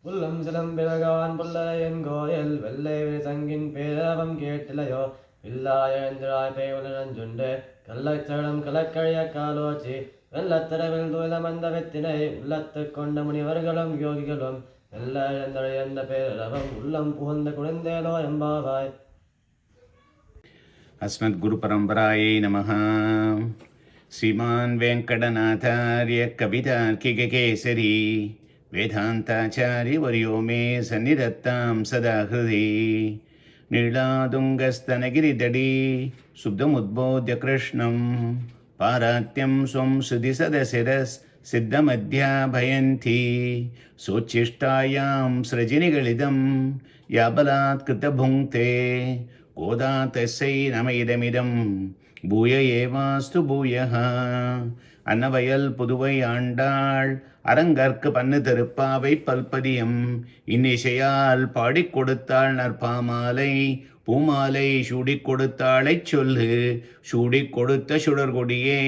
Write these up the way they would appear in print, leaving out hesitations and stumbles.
புல்லும் சிலம்பிலகான் புல்லரையன் கோயில் வெள்ளை சங்கின் பேரவம் கேட்டிலையோ வில்லாயந்திராய் பேவுலஞ்சுண்டு கள்ளச்சடம் கலக்கழிய காலோச்சி வெள்ளத்திரவில் தூயமந்த வெத்தினை உள்ளத்து கொண்ட முனிவர்களும் யோகிகளும் வெள்ளந்தழையந்த பேரவம் உள்ளம் புகுந்த குழந்தேலோ எம்பாவாய். அஸ்மத் குரு பரம்பராயை நமஹ. ஸ்ரீமான் வெங்கடநாதார்ய கவிதார்க்கிகேசரி வேதாந்தாச்சாரிய வரியோ மே சந்நிதத்தாம் சதா ஹிருதி. நீளாதுங்கஸ்தனகிரிதடி சுப்தமுத்போத்ய கிருஷ்ணம் பாராத்யம் ஸ்வம் ஸ்ருதி சதசிரஸ் சித்தமத்யாபயந்தி சோச்சிஷ்டாயாம் ஸ்ரஜினிகளிதம் யாபலாத் கிருத புங்க்தே கோதா தஸ்ஸை நம இதமிதம் பூய ஏவாஸ்து பூயः. அன்னவயல் புதுவை ஆண்டாள் அரங்கற்கு பண்ணு திருப்பாவை பல்பதியம் இன்னிசையால் பாடிக் கொடுத்தாள் நற்பாமாலை பூமாலை சூடிக் கொடுத்தாளைச் சொல்லு சூடிக் கொடுத்த சுடர்கொடியே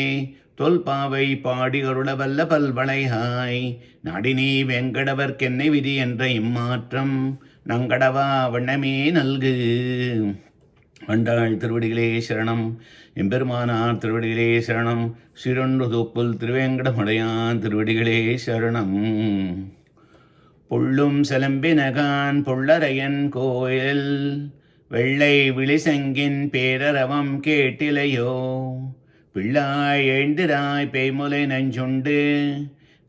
தொல்பாவை பாடி அருளவல்ல பல்வளையாய் நாடினி வெங்கடவர்க்கென்னை விதி என்ற இம்மாற்றம் நங்கடவா வண்ணமே நல்கு. ஆண்டாள் திருவடிகளே சரணம். எம்பெருமானார் திருவடிகளே சரணம். சிறொன்று தொப்புல் திருவேங்கடமுடையான் திருவடிகளே சரணம். பொள்ளும் சிலம்பினகான் பொள்ளரையன் கோயில் வெள்ளை விழிசங்கின் பேரரவம் கேட்டிலையோ பிள்ளாய் எழுந்திராய் பேய்முலை நஞ்சுண்டு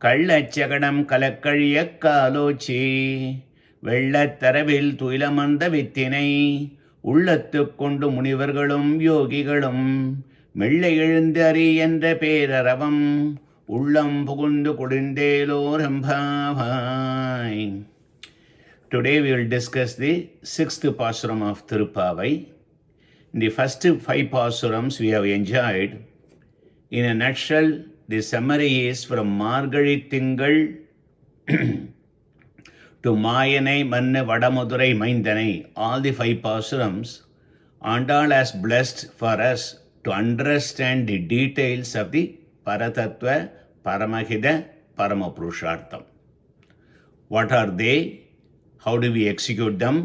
கள்ளச்சகடம் கலக்கழிய காலோச்சி வெள்ளத்தரவில் துயிலமர்ந்த வித்தினை உள்ளத்து கொண்டு முனிவர்களும் யோகிகளும் மெல்ல எழுந்து அறி என்ற பேரரவம் உள்ளம் புகுந்து கொடுந்தேலோரம்பாவாய். Today we will discuss the 6th pasuram of Tirupavai. In the first 5 pasurams we have enjoyed. In a nutshell, the summary is from Margazhi Tingal to Mayanai Manna Vadamudurai Maindhanai. All the 5 pasurams, Andal has blessed for us to understand the details of the Paratattva, Paramahida, Paramapurushartham. What are they? How do we execute them?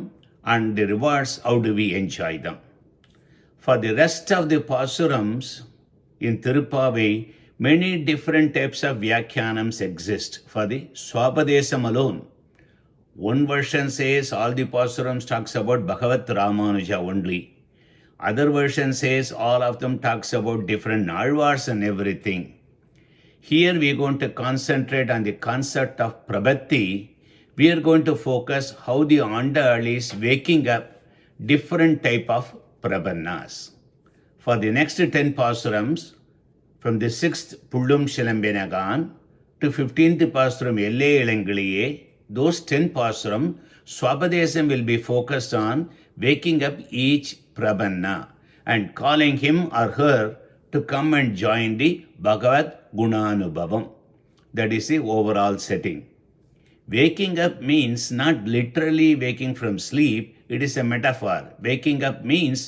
And the rewards, how do we enjoy them? For the rest of the pasurams in Tirupavai, many different types of Vyakhyanams exist. For the Swapadesam alone, one version says all the pasurams talks about Bhagavat Ramanuja only. Other version says all of them talks about different Nalvars and everything. Here we are going to concentrate on the concept of Prabhati. We are going to focus how the Andal is waking up different type of Prabhanas. For the next 10 pasurams, from the 6th Pullum Shilambenagan to 15th pasuram Elle Ilangaliye, those 10 pasuram, Swapadesam will be focused on waking up each Prabhana and calling him or her to come and join the Bhagavad Gunanubhavam. That is the overall setting. Waking up means not literally waking from sleep, it is a metaphor. Waking up means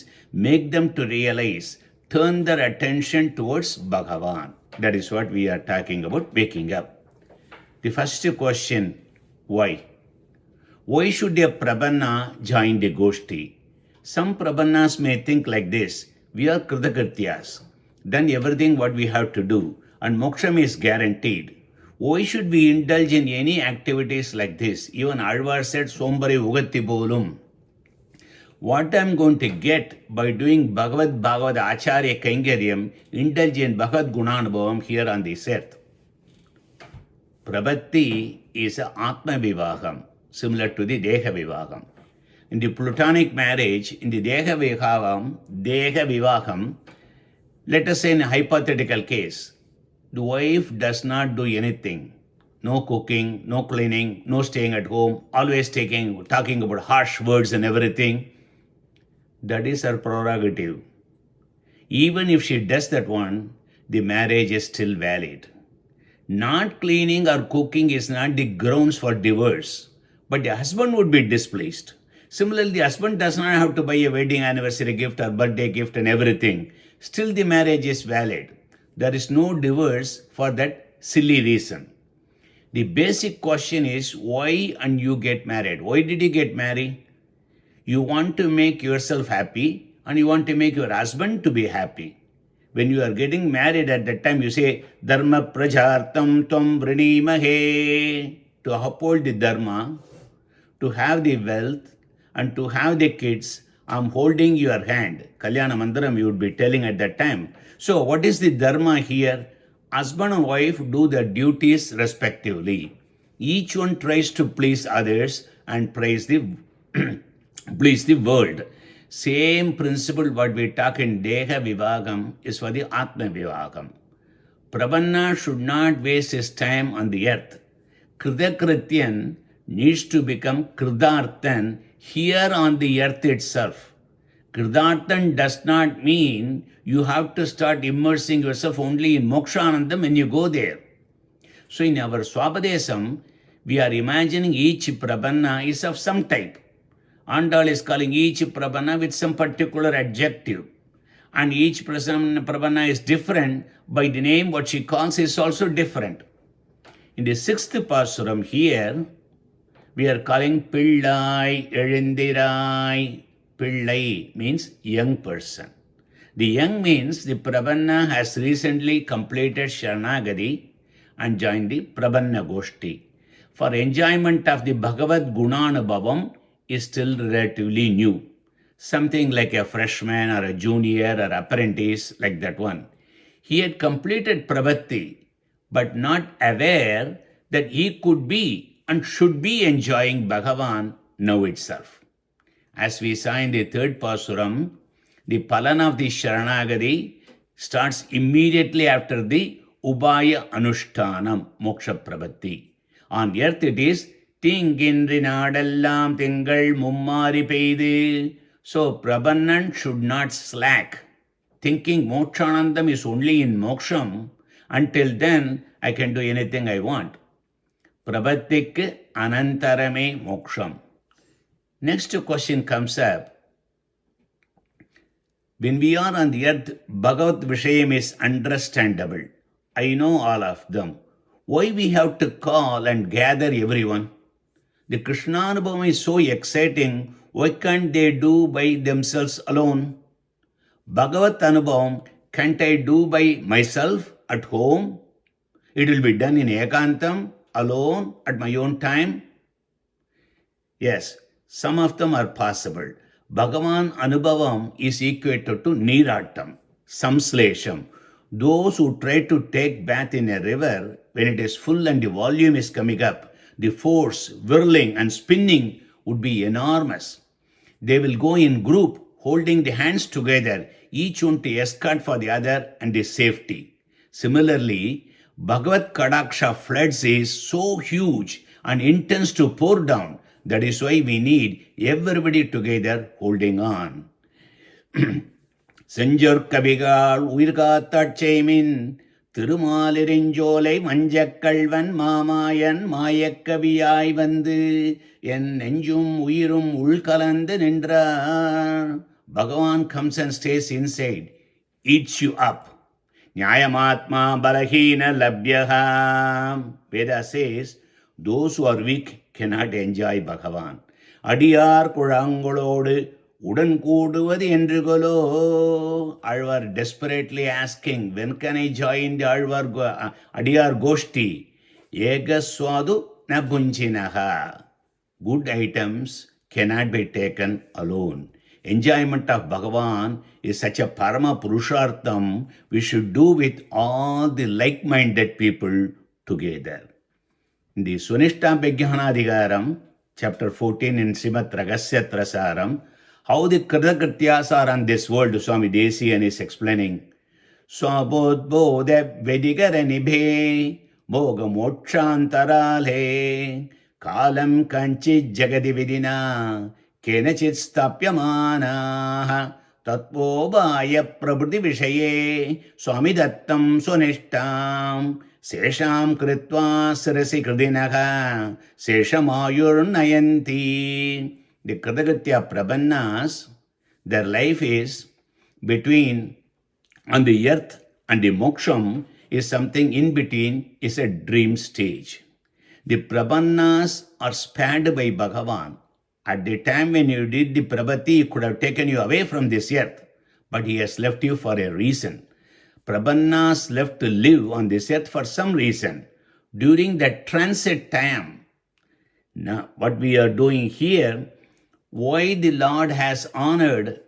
make them to realize, turn their attention towards Bhagavan. That is what we are talking about, waking up. The first question, why? Why should a Prabhana join the Goshti? Some Prabhanas may think like this, we are Kritakaryas, done everything what we have to do and moksham is guaranteed. Why should we indulge in any activities like this? Even Alvar said, Sombari Ugatti Bolum. What I am going to get by doing Bhagavad Acharya Kaingaryam, indulge in Bhagavad Gunanubhavam here on this earth. Prabhati is a Atma Vivaham, similar to the Deha Vivaham. In the Platonic marriage, in the Deha Vivaham, let us say in a hypothetical case, the wife does not do anything. No cooking, no cleaning, no staying at home, always talking about harsh words and everything. That is her prerogative. Even if she does that one, the marriage is still valid. Not cleaning or cooking is not the grounds for divorce, but the husband would be displeased. Similarly, the husband does not have to buy a wedding anniversary gift or birthday gift and everything. Still the marriage is valid. There is no divorce for that silly reason. The basic question is why and you get married. Why did you get married? You want to make yourself happy and you want to make your husband to be happy. When you are getting married at that time, you say, Dharma prajartam tvam vrinimahe, to uphold the dharma, to have the wealth, and to have the kids. I'm holding your hand. Kalyana Mandaram you would be telling at that time. So what is the dharma here? Husband and wife do their duties respectively. Each one tries to please others and please the world. Same principle what we talk in Deha Vivagam is for the Atma Vivagam. Prabanna should not waste his time on the earth. Kridakrityan needs to become Kridarthan here on the earth itself. Kridarthan does not mean you have to start immersing yourself only in Mokshanandam when you go there. So in our Swapadesam, we are imagining each Prabanna is of some type. Andal is calling each Prabanna with some particular adjective. And each Prabanna is different. By the name, what she calls is also different. In the 6th Pasuram here, we are calling Pillai, Elindirai. Pillai means young person. The young means the Prabanna has recently completed Sharanagati and joined the Prabanna Goshti. For enjoyment of the Bhagavad Gunanubhavam is still relatively new. Something like a freshman or a junior or apprentice, like that one. He had completed Prabhati, but not aware that he could be and should be enjoying Bhagavan now itself. As we saw in the 3rd Pasuram, the Palan of the Sharanagati starts immediately after the Ubaya Anushtanam, Moksha Prabhati. On earth it is Tingindri Nadellam Tingal Mummari Peidu. So Prabannan should not slack, thinking Mokshanandam is only in Moksham. Until then, I can do anything I want. Prabhatik Anantarame Moksham. Next question comes up. When we are on the earth, Bhagavat Vishayam is understandable. I know all of them. Why we have to call and gather everyone? The Krishnanubhavam is so exciting. Why can't they do by themselves alone? Bhagavat Anubhavam, can't I do by myself at home? It will be done in Ekantam, alone, at my own time. Yes, some of them are possible. Bhagavan Anubhavam is equated to Neeratam, Samslesham. Those who try to take bath in a river, when it is full and the volume is coming up, the force, whirling and spinning would be enormous. They will go in group, holding the hands together, each one to escort for the other and the safety. Similarly, Bhagavat Kadaksha floods is so huge and intense to pour down. That is why we need everybody together holding on. Senjor Kavigal Virgatachaimin Tirumalirinjolai Manjakkalvan Mamayan Mayakaviyai Vandu En Nenjum Uirum Ulkalanda Nindra. Bhagavan comes and stays inside, eats you up. Nyayamatma Balahina Labhyaha. Veda says, those who are weak cannot enjoy Bhagavan. Adiyar Kurangolodu Udan Kuduvad Endrugolo. Alvar desperately asking, when can I join the Adiyar Goshti? Yegaswadu Nabunchinaha. Good items cannot be taken alone. Enjoyment of Bhagavan is such a Parama Purushartham we should do with all the like-minded people together. In the Sunishta Bhagyanadhigaram, chapter 14 in Srimad Ragasya Trasaram, how the Kridakrityas are on this world, Swami Desiyan is explaining. Swabodbodha Vedigara Nibhe Bhoga Mokshantarale Kalam Kanchit Jagadi Vidina Kenachit Stapyamana Tatpobaya Prabhuti Vishaye Swami Dattam Sunishtam Sesham Kritva Sirasi Kridinaha Seshamayur Nayanti. The Kridakritya Prabannas, their life is between on the earth and the moksham is something in between, is a dream stage. The Prabannas are spared by Bhagavan. At the time when you did the Prabhati, he could have taken you away from this earth, but he has left you for a reason. Prabannas left to live on this earth for some reason. During that transit time, now what we are doing here, why the Lord has honored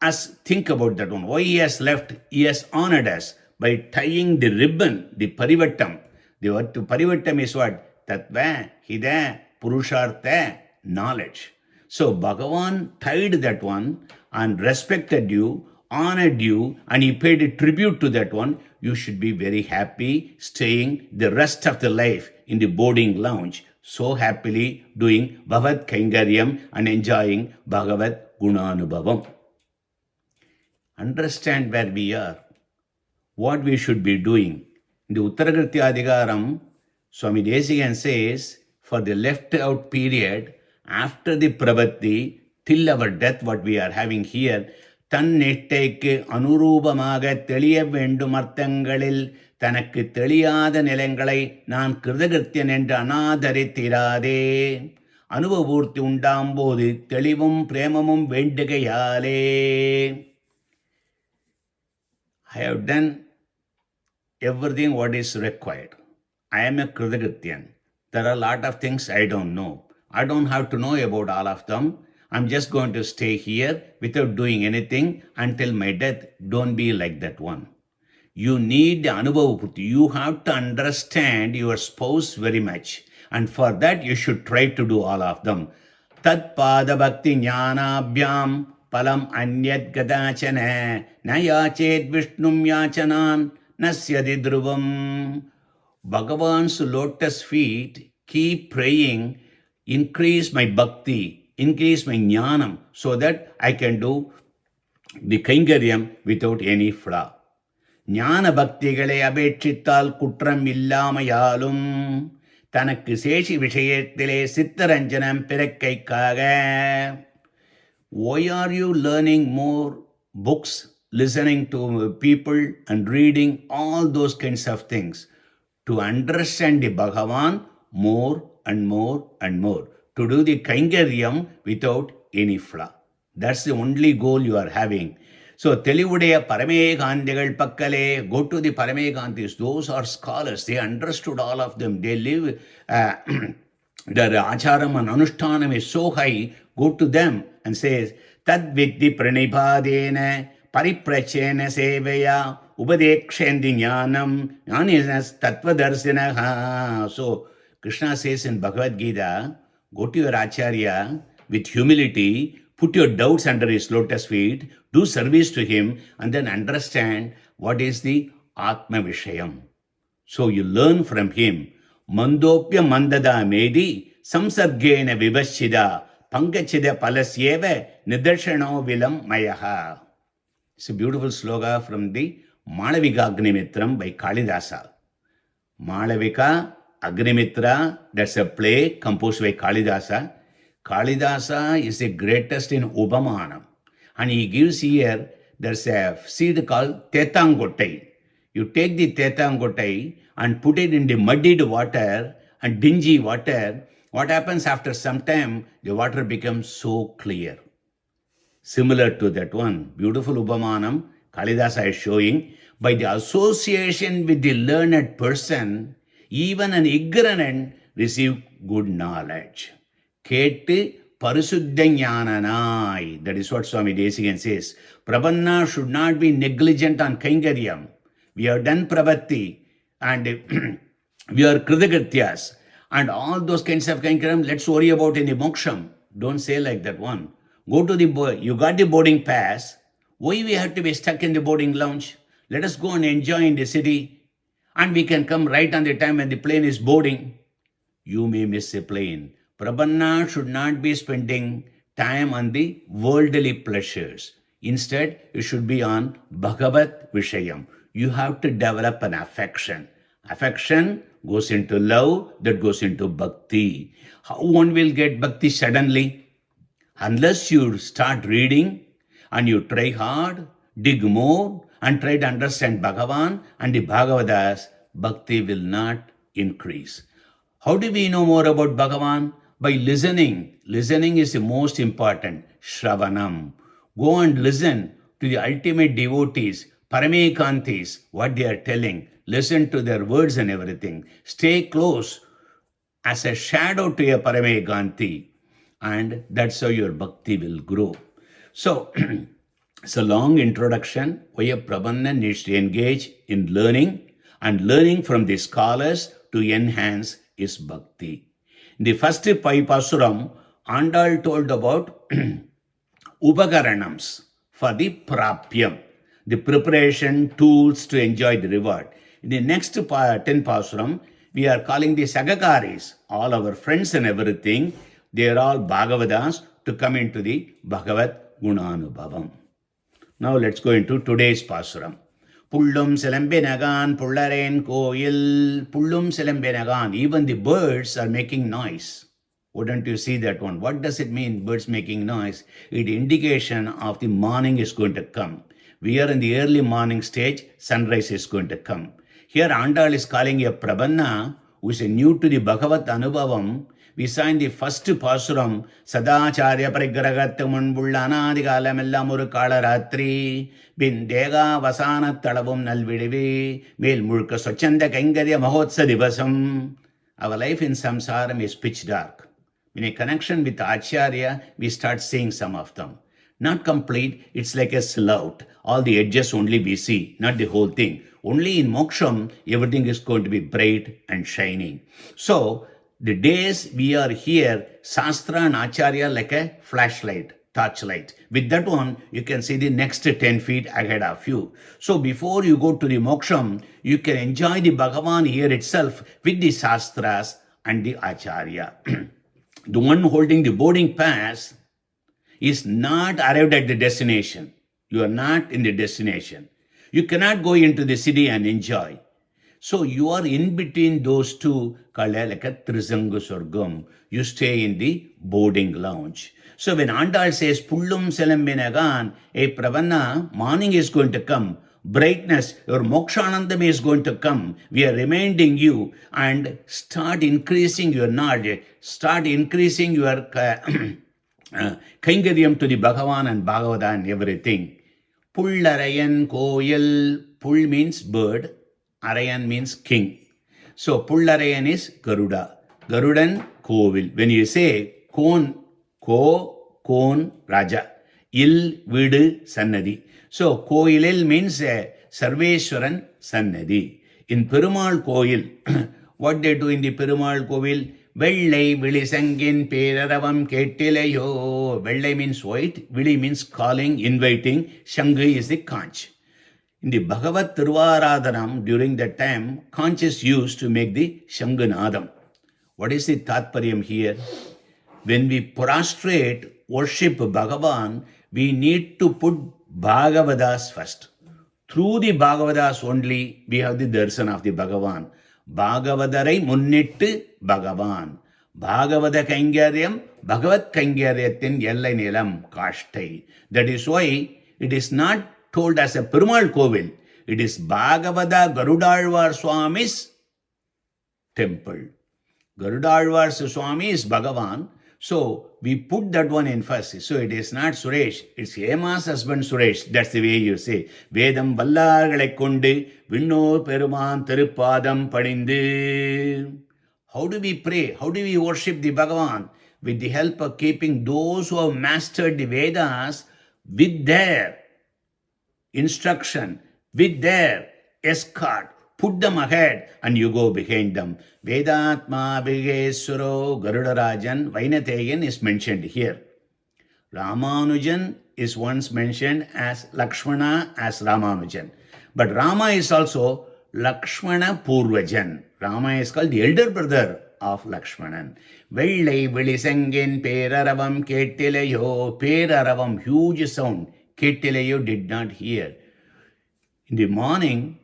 us, think about that one. Why he has left, he has honored us by tying the ribbon, the parivattam. The word to parivattam is what? Tattva, hida, purushartha, knowledge. So Bhagavan tied that one and respected you, honored you, and he paid a tribute to that one. You should be very happy staying the rest of the life in the boarding lounge, so happily doing Bhavad Kaingaryam and enjoying Bhagavad Gunanubhavam. Understand where we are, what we should be doing. In the Uttaragratyadhikaram, Swami Desikan says, for the left out period, after the Prabhati, till our death, what we are having here, தன் நெட்டைக்கு அனுரூபமாக தெளிய வேண்டும் அர்த்தங்களில் தனக்கு தெளியாத நிலங்களை நான் கிருதகிருத்தியன் என்று அநாதரித்திராதே. அனுபவபூர்த்தி உண்டாம்போது தெளிவும் பிரேமமும் வேண்டுகையாலே. I have done everything what is required. I am a Kridagrityan. There are a lot of things I don't know. I don't have to know about all of them. I'm just going to stay here without doing anything until my death. Don't be like that one. You need the Anubhava. You have to understand your spouse very much. And for that, you should try to do all of them. Tat pada bhakti jnanabhyam palam anyat gadachana na yachet vishnum yachanan nasyadi dhruvam. Bhagavan's lotus feet, keep praying, increase my bhakti, increase my jnanam, so that I can do the Kaingaryam without any flaw. ஞான பக்திகளை அபேட்சித்தால் குற்றம் இல்லாமையாலும் தனக்கு சேஷி விஷயத்திலே சித்தரஞ்சனம் பிறக்கைக்காக. Why are you learning more books, listening to people and reading all those kinds of things? To understand the Bhagavan more and more and more. To do the Kaingaryam without any flaw. That's the only goal you are having. So, Telivudaya Paramekhandigal Pakkale, go to the Paramekhantis. Those are scholars. They understood all of them. They live, their acharam and anushtanam is so high. Go to them and says, Tad Vidhi Pranipadena, Pariprachena Sevaya, Upadekshendi Jnanam, Jnaninas Tattva Darsinaha. So, Krishna says in Bhagavad Gita, go to your acharya with humility, put your doubts under his lotus feet, do service to him, and then understand what is the Atma Vishayam. So you learn from him. Mandopya mandada medi samsargena vivashida pankachida palasyeva nidarshano vilam mayaha. It's a beautiful sloka from the Malavika Agnimitram by Kalidasa. Malavika Agnimitra, that's a play composed by Kalidasa. Kalidasa is the greatest in Upamanam. And he gives here, there's a seed called Tetangotai. You take the Tetangotai and put it in the muddied water and dingy water. What happens after some time? The water becomes so clear. Similar to that one, beautiful Upamanam, Kalidasa is showing, by the association with the learned person, even an ignorant receive good knowledge. Ketu Parisuddhanyananai. That is what Swami Desikan says. Prabanna should not be negligent on Kaingaryam. We have done Prabhati and we are Kridagrityas and all those kinds of Kaingaryam. Let's worry about any moksham. Don't say like that one. Go to you got the boarding pass. Why we have to be stuck in the boarding lounge? Let us go and enjoy in the city and we can come right on the time when the plane is boarding. You may miss a plane. Prabanna should not be spending time on the worldly pleasures. Instead, you should be on Bhagavat Vishayam. You have to develop an affection. Affection goes into love, that goes into bhakti. How one will get bhakti suddenly? Unless you start reading and you try hard, dig more, and try to understand Bhagavan and the Bhagavatas, bhakti will not increase. How do we know more about Bhagavan? By listening. Listening is the most important. Shravanam. Go and listen to the ultimate devotees, Paramekantis, what they are telling. Listen to their words and everything. Stay close as a shadow to a Paramekanti. And that's how your bhakti will grow. So, it's a long introduction why a Prabanna needs to engage in learning and learning from the scholars to enhance his bhakti. In the first Paipasuram, Andal told about Upakaranams for the Prapyam, the preparation tools to enjoy the reward. In the next 10 Pasuram, we are calling the Sagakaris, all our friends and everything. They are all Bhagavadas to come into the Bhagavat Gunanubhavam. Now let's go into today's Pasuram. Pullum Selambenagan, Pullaren Koil, Pullum Selambenagan. Even the birds are making noise. Wouldn't you see that one? What does it mean, birds making noise? It indication of the morning is going to come. We are in the early morning stage, sunrise is going to come. Here Andal is calling a Prabanna, who is new to the Bhagavat Anubhavam. We saw in the first Pasuram, Sadacharya Parigragatta Munbulla Anadikalam Muru Kalaratri, Bin Dega Vasana Talavum Nalvidivi, Mel Murka Sochanda Kangarya Mahotsa Divasam. Our life in Samsaram is pitch dark. In a connection with Acharya, we start seeing some of them. Not complete, it's like a slout. All the edges only we see, not the whole thing. Only in Moksham, everything is going to be bright and shining. So, the days we are here, Shastra and Acharya like a flashlight, torchlight. With that one, you can see the next 10 feet ahead of you. So before you go to the Moksham, you can enjoy the Bhagavan here itself with the Shastras and the Acharya. The one holding the boarding pass is not arrived at the destination. You are not in the destination. You cannot go into the city and enjoy. So you are in between those two, called like a Trisanga Sorgam. You stay in the boarding lounge. So when Andal says, Pullum Selam Benagan, a Pravanna, morning is going to come, brightness, your Mokshanandam is going to come. We are reminding you and start increasing your knowledge, start increasing your Kaingaryam to the Bhagavan and Bhagavata and everything. Pullarayan Koyal, Pull means bird. Arayan means king. So, Pullarayan is Garuda. Garudan, Kovil. When you say Kon, Kon, Raja. Il, Vidu, Sannadi. So, Koilil means Sarveshwaran Sannadi. In Perumal Koil, what they do in the Perumal Kovil? Vellai, Vilisangin, Peraravam, Kettilayo. Vellai means white. Vili means calling, inviting. Shangai is the conch. In the Bhagavat Tiruvaradhanam, during that time, conch is used to make the Shanganadam. What is the Tatparyam here? When we prostrate, worship Bhagavan, we need to put Bhagavadas first. Through the Bhagavadas only, we have the darshan of the Bhagavan. Bhagavadarai munnittu Bhagavan. Bhagavada Kaingaryam, Bhagavat Kaingaryatin Yellai Nilam Kashtai. That is why it is not told as a Perumal Kovil. It is Bhagavada Garudalvar Swami's temple. Garudalvar Swami is Bhagavan. So we put that one in first. So it is not Suresh. It's Hema's husband Suresh. That's the way you say. Vedam Vallargalai Kondu Vinnor Peruman Thirupadam Padindu. How do we pray? How do we worship the Bhagavan? With the help of keeping those who have mastered the Vedas with their instruction, with their escort. Put them ahead and you go behind them. Vedatma Vigeswaro Garudarajan Vainatheyan is mentioned here. Ramanujan is once mentioned as Lakshmana as Ramanujan. But Rama is also Lakshmana Purvajan. Rama is called the elder brother of Lakshmanan. Vellai Vilisangin Peraravam Kettilayo. Peraravam, huge sound. Kettilayo did not hear. In the morning,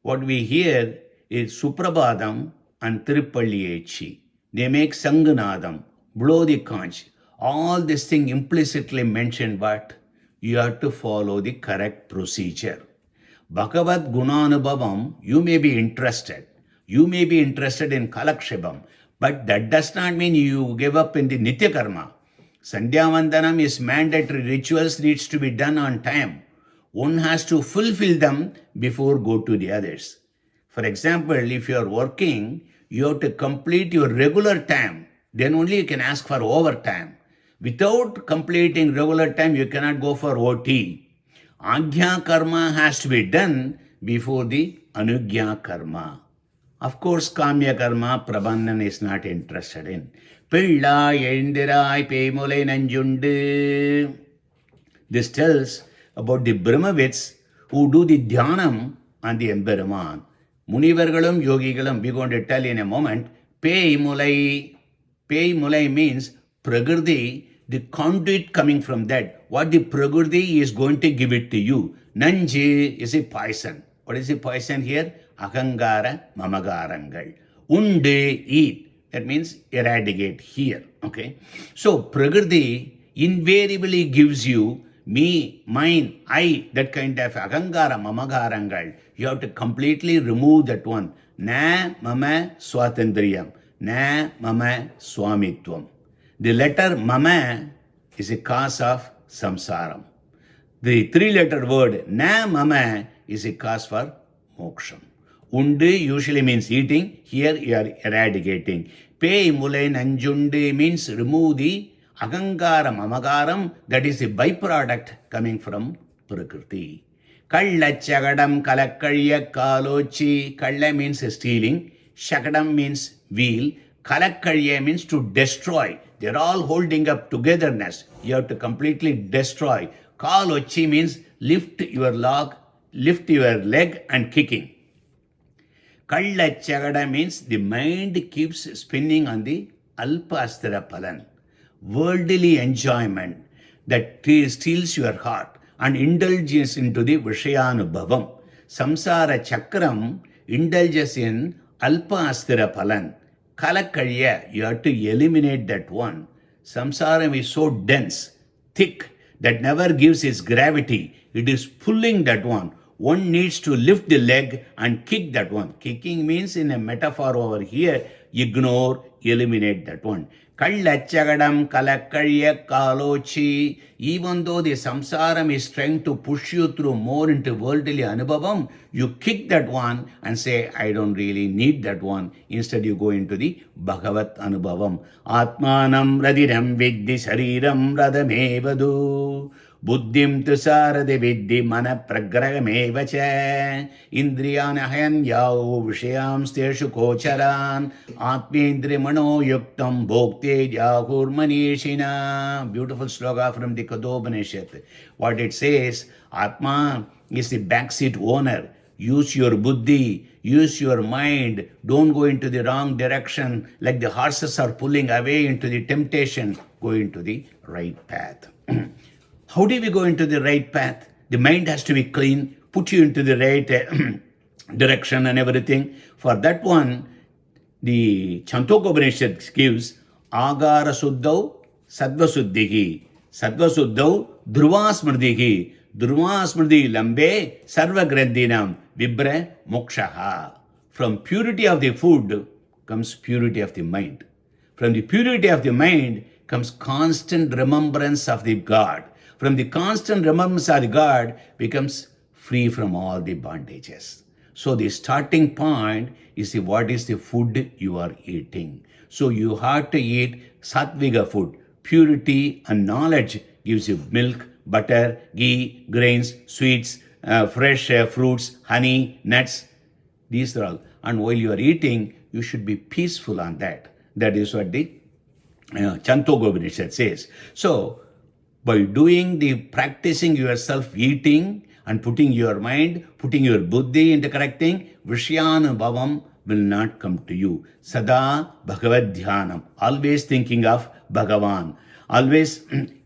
what we hear is Suprabhadam and Tirupalli Echi. They make Sanganadam, blow the conch. All this thing implicitly mentioned, but you have to follow the correct procedure. Bhagavat Gunanubhavam, you may be interested. You may be interested in Kalakshibam. But that does not mean you give up in the Nitya Karma. Sandhyavandanam is mandatory. Rituals needs to be done on time. One has to fulfill them before go to the others. For example, if you are working, you have to complete your regular time. Then only you can ask for overtime. Without completing regular time, you cannot go for OT. Agya karma has to be done before the Anugya karma. Of course, Kamya karma, Prabandhan is not interested in. Pilla Yendirai Pemule Nanjundu. This tells about the Brahmavids who do the Dhyanam on the Embaraman. Munivargalam, Yogigalam, we're going to tell in a moment. Pemulai means Prakriti, the conduit coming from that. What the Prakriti is going to give it to you. Nanji is a poison. What is the poison here? Ahangara Mamagarangal. Unde, eat. That means eradicate here. Okay. So Prakriti invariably gives you me, mine, I, that kind of Ahangara Mamagarangal. You have to completely remove that one. Na mama swatandriyam. Na mama swamitvam. The letter mama is a cause of samsaram. The three-letter word na mama is a cause for moksham. Undu usually means eating. Here you are eradicating. Pe mulai nanjundu means remove the agangara mamagaram. That is a byproduct coming from Prakriti. Kalla chagadam kalakkalya kalochi. Kalla means stealing. Shakadam means wheel. Kalakkalya means to destroy. They're all holding up togetherness. You have to completely destroy. Kalochi means lift your leg and kicking. Kalla chagada means the mind keeps spinning on the alpastira palan, worldly enjoyment that steals your heart and indulges into the vishayanubhavam. Samsara chakram indulges in alpastira palan. Kalakkalya, you have to eliminate that one. Samsaram is so dense, thick, that never gives its gravity. It is pulling that one. One needs to lift the leg and kick that one. Kicking means in a metaphor over here, ignore, eliminate that one. Kallachagadam kalakkalya kalochi. Even though the samsaram is trying to push you through more into worldly anubhavam, you kick that one and say, I don't really need that one. Instead you go into the Bhagavat anubhavam. Atmanam radiram viddi shariram radamevadu. Buddhim tusarade viddi mana pragrahamevacha. Indriyana hayanyau vishayam steshu kocharan. Atmendri mano yuktam bhokte jahur manishina. Beautiful sloka from the Kadhopanishad. What it says, Atma is the backseat owner. Use your buddhi, use your mind. Don't go into the wrong direction like the horses are pulling away into the temptation. Go into the right path. How do we go into the right path? The mind has to be clean, put you into the right direction and everything. For that one, the Chandogya Upanishad gives Agara Suddhau Sattva Suddhihi. Sattva Suddhau Dhruva Smrdihi. Dhruva Smrdi Lambe Sarva Grandhinam Vibra Mokshaha. From purity of the food comes purity of the mind. From the purity of the mind comes constant remembrance of the God. From the constant remembrance of the God becomes free from all the bondages. So the starting point is what is the food you are eating. So you have to eat sattviga food. Purity and knowledge gives you milk, butter, ghee, grains, sweets, fresh fruits, honey, nuts. These are all. And while you are eating, you should be peaceful on that. That is what the Chandogya Upanishad says. So, by doing the practicing yourself eating and putting your mind, putting your buddhi into correct thing, Vishayanubhavam will not come to you. Sada Bhagavad Dhyanam. Always thinking of Bhagavan. Always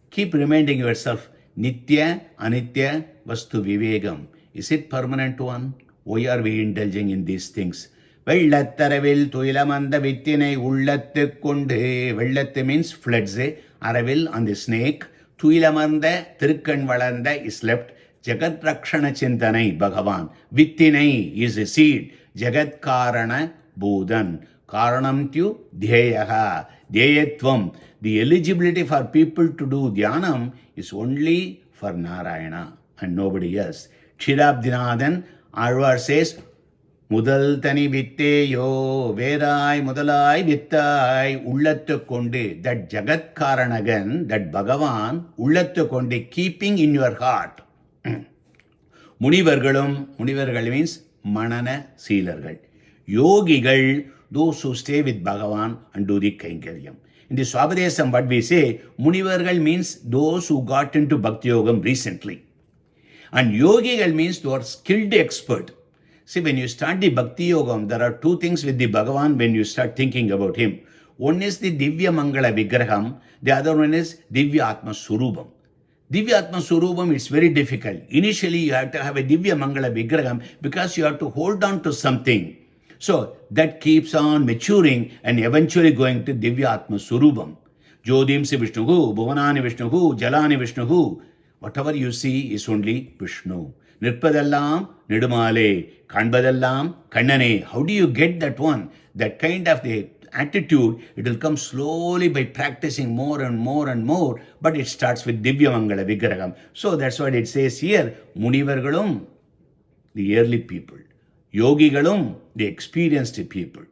keep reminding yourself, Nitya, Anitya, Vastu Vivegam. Is it permanent one? Why are we indulging in these things? Vellattaravil Tuilamanda Vittinai Ullattu Kunde. Vellatte means floods. Aravil on the snake. Tuilamanda Tirukkan Valanda is left. Jagat Rakshana Chintanai Bhagavan. Vittinai is a seed. Jagat Karana Bodhan. Karanam tu dhyeyaha. Dhyayatvam. The eligibility for people to do dhyanam is only for Narayana and nobody else. Kshirabdinathan Alvar says, முதல் தனி வித்தேயோ வேராய் முதலாய் வித்தாய் உள்ளத்து கொண்டு, that Jagat காரணகன், that பகவான் உள்ளத்து கொண்டு, keeping in your heart. முனிவர்கள் means மனன சீலர்கள். யோகிகள், those who stay with Bhagavan and do the கைங்கரியம். In the Swabadesam, what we say, முனிவர்கள் means those who got into Bhakti Yogam recently. And yogigal means they are skilled expert. See, when you start the Bhakti Yogam, there are two things with the Bhagavan when you start thinking about him. One is the Divya Mangala Vigraham, the other one is Divya Atma Surubam. Divya Atma Surubam is very difficult. Initially, you have to have a Divya Mangala Vigraham because you have to hold on to something. So, that keeps on maturing and eventually going to Divya Atma Surubam. Jodimsi Vishnuhu, Bhuvanani Vishnuhu, Jalani Vishnuhu. Whatever you see is only Vishnu. Nirpadallam, Nidumale, Kanbadallam, Kannane. How do you get that one? That kind of the attitude, it will come slowly by practicing more and more and more, but it starts with Divya Mangala Vigraham. So that's what it says here. Munivargalum, the early people. Yogigalum, the experienced people.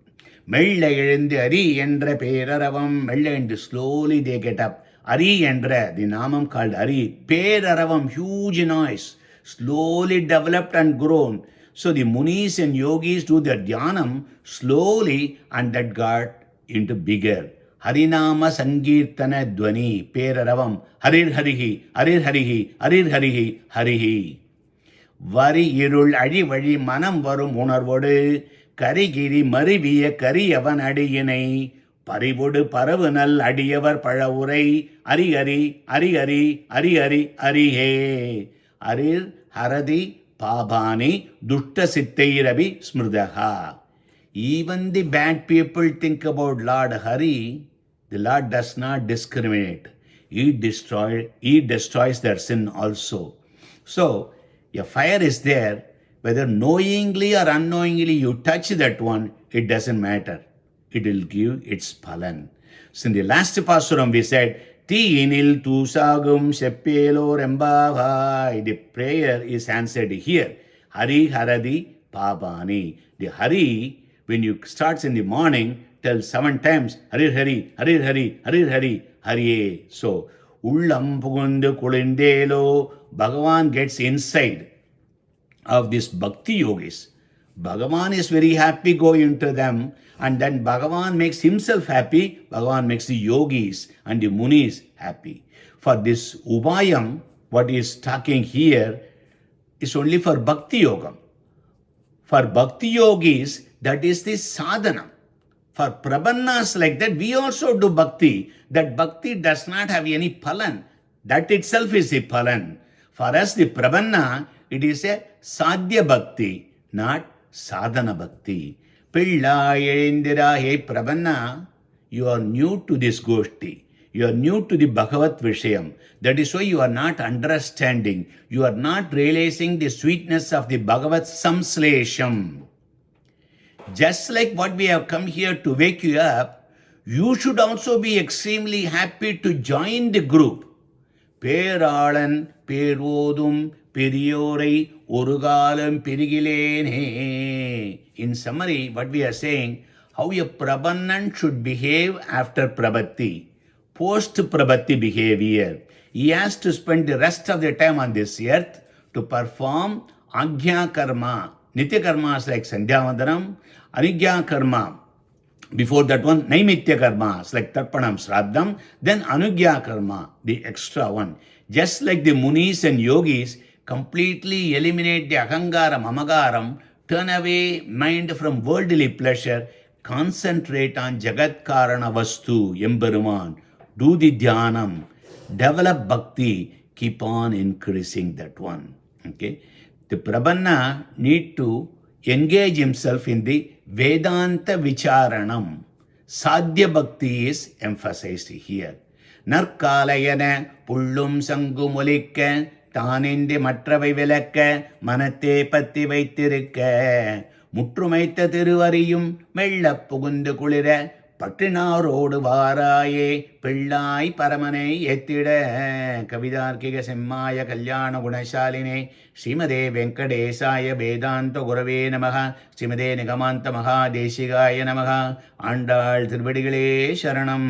Mella எழுந்து அரி என்ற பேரரவம், மெல்ல என்று slowly they get up. Ari என்ற, the namam called Ari, பேரரவம், huge noise, slowly developed and grown. So the munis and yogis do their dhyanam slowly and that got into bigger. Harinama Sankirtana Dwani, Peraravam, Harir Harihi, Harir Harihi, Harir Harihi, Harihi. Vari Irul Adi Vadi Manam Varum Unarvodu, Karigiri Mariviya Kariyavan Adiyinai, Parivodu Paravanal Adiyavar Padavurai, Ari Ari, Ari Ari, Ari Ari, Ari He. Arir Haradi Pabani Dutta Sittairabi Smrdaha. Even the bad people think about Lord Hari. The Lord does not discriminate. He destroys their sin also. So, a fire is there. Whether knowingly or unknowingly you touch that one, it doesn't matter. It will give its palan. So in the last pasuram we said, Teenil Tusagum Sheppelo Rembavai. The prayer is answered here. Hari Haradi Pabani. The Hari, when you starts in the morning, tell 7 times, Harir Hari, Harir Hari, Harir Hari, Hariye. So, Ullam Pugundu Kulindelo, Bhagavan gets inside of these Bhakti Yogis. Bhagavan is very happy going to them, and then Bhagavan makes himself happy. Bhagavan makes the yogis and the munis happy. For this Ubayam, what he is talking here is only for Bhakti Yogam. For Bhakti Yogis, that is the sadhana. For Prabannas like that, we also do Bhakti. That Bhakti does not have any palan. That itself is the palan. For us, the Prabanna, it is a Sadhya Bhakti, not Sadhana Bhakti. Pillai Elindira, hey Prabanna, you are new to this Goshti. You are new to the Bhagavat Vishayam. That is why you are not understanding. You are not realizing the sweetness of the Bhagavat Samslesham. Just like what we have come here to wake you up, you should also be extremely happy to join the group. Peralan, Perodum, Periorai, Urugalam, Pirigilene. In summary, what we are saying, how a Prabannan should behave after Prabhati, post-Prabhati behavior. He has to spend the rest of the time on this earth to perform Agya Karma. Nitya Karma is like Sandhyavandanam, Anigya Karma. Before that one, Naimitya Karma is like Tarpanam Sraddham, then Anugya Karma, the extra one. Just like the munis and yogis completely eliminate the Ahangara, Mamagaram, turn away mind from worldly pleasure, concentrate on Jagat Karana Vastu, Emberuman, do the Dhyanam, develop Bhakti, keep on increasing that one. Okay? The Prabanna need to engage himself in the Vedanta Vicharanam. Sadhya Bhakti is emphasized here. Narkalayana Pullum Sangumulikka தானின்றி மற்றவை விளக்க மனத்தே பத்தி வைத்திருக்க முற்றுமைத்த திருவரியும் மெல்லப் புகுந்து குளிர பற்றினாரோடு வாராயே பிள்ளாய் பரமனை ஏத்திட. கவிதார்க்கிக செம்மாய கல்யாண குணசாலினே ஸ்ரீமதே வெங்கடேசாய வேதாந்த குரவே நமக. ஸ்ரீமதே நிகமாந்த மகாதேசிகாய நமக. ஆண்டாள் திருவடிகளே சரணம்.